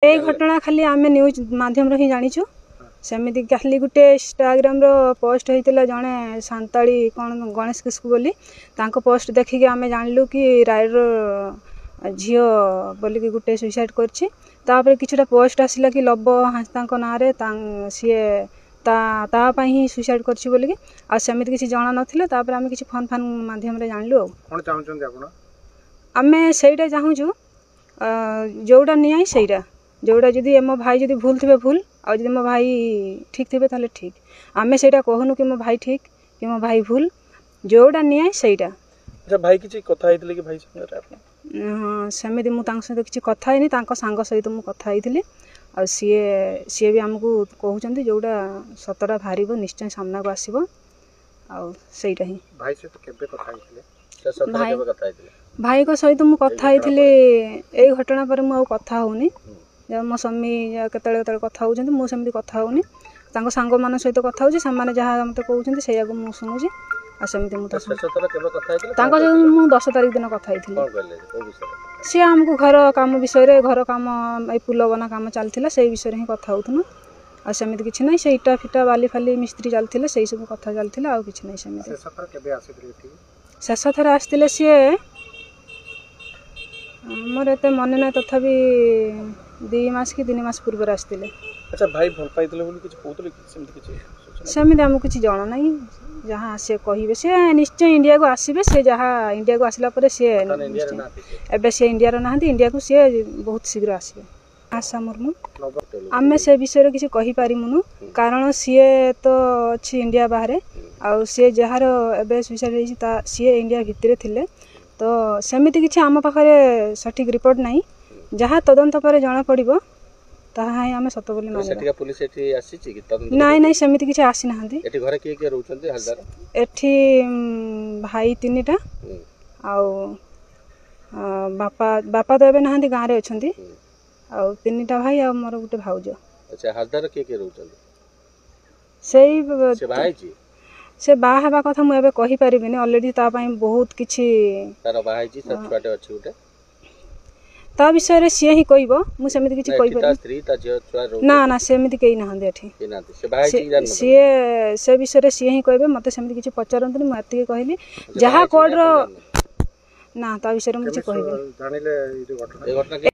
ए घटना खाली आम न्यूज माध्यम ही जाचु सेमती खाली गोटे इंस्टाग्राम पोस्ट होता जड़े सांताली कौन गणेश किस्कू बोली पोस्ट देखिकी आम जानलु कि रायर झील बोलिकी गोटे सुइसाइड कर किछटा पोस्ट आसला कि लव हांसता ना सी तापाई ही सुइसाइड कर सेमती किसी जना नाला आम किसी फोन फान माध्यम जानलु आम सहीटा चाहूँ जोड़ा निया सहीटा जोड़ा जदि मो भाई जदि भूल थे भूल आ जदि मो भाई ठीक थे ताले ठीक आम से कहूनु कि मो भाई ठीक कि मो भाई भूल जोड़ा निया सहीटा। अच्छा भाई किसी कथा हेतले कि भाई संगे हाँ सेमती मु तांको सहित किसी कथा हैनी तांको सांग सहित मु कथा हेतली आ सी भी आमको कहउचंदी जोड़ा सतटा बाहरिबो निश्चय सामना को आसीबो आ सेटा ही भाई से तो केबे कथा हेतले सतटा केबे कथा हेतले भाई को सहित मु कथा हेतली ए घटना पर मु कथा होनी जब मो स्वामी केतले कथा होउचंदी मु सेमती कथा होनी तांको सांग मान सहित कथा होची सामाने जहाँ मते कहउचंदी सेया को मु सुनुची आ सेमती मु सतटा केबे कथा हेतले तांको जो मु 10 तारिख दिन कथा हेतली कोन कहले ओ विषय सी आमको घर काम विषय घर काम ए पुल बना काम चलता से विषय ही कथा होथुनु आ सेमती किछि नै से इटा फिटा बाली फाली मिस्त्री चलता से सब कथा चलता आ किछि नै सेमती शेष थर आसते सी मोर एत मन ना तथापि 2 मास कि 3 मास पूर्व आसते। अच्छा भाई भल पाइतले बोली किछि कहतले सेमती किछि सेमती हमको किछि जाना नहीं जहाँ से कहे से निश्चय इंडिया को आसबे से जहाँ इंडिया को आसला पर सी एबे से इंडिया ना इंडिया को सी बहुत शीघ्र आसबे आशा मुर्मू आम से विषय किसी कहि पारिमुनु कारण सी तो अच्छी इंडिया बाहर आउ सी जार एबे सुइसाइड होता सी इंडिया भितर थिले तो सेमती किसी आम पाखरे सठिक रिपोर्ट नहीं जहाँ तदंत पर जना पड़िबो ताहा ही आमे सत बोली सेठिका पुलिस एठी आसी छि कि तदंत नहीं नहीं सेमती किसी आसी नाहंती एठी घरे के रहउचंती हलदार एठी भाई 3टा आउ बापा बापा तो एबे नाहंती गाँव रे अछंती आउ 3टा भाई आ मोर गुटे भाउज। अच्छा हलदार के रहउचंती से भाई जी से बा हेबा कथा मु एबे कहि परिबिनी ऑलरेडी ता पई बहुत किछि तार बा जी सब छुआटे अछि गुटे ता विषय रे सी ही कहबो मु सेमिति किछि कहि परिबी स्त्री ता जे छुआ रो ना ना सेमिति केही नाहंदी एठी के नाते से भाई जी जान से विषय रे सी ही कहबे मते सेमिति किछि पचारंतनी मु एति कहली जहा कोड रो ना ता विषय रे मु किछि कहबे जानिले ए घटना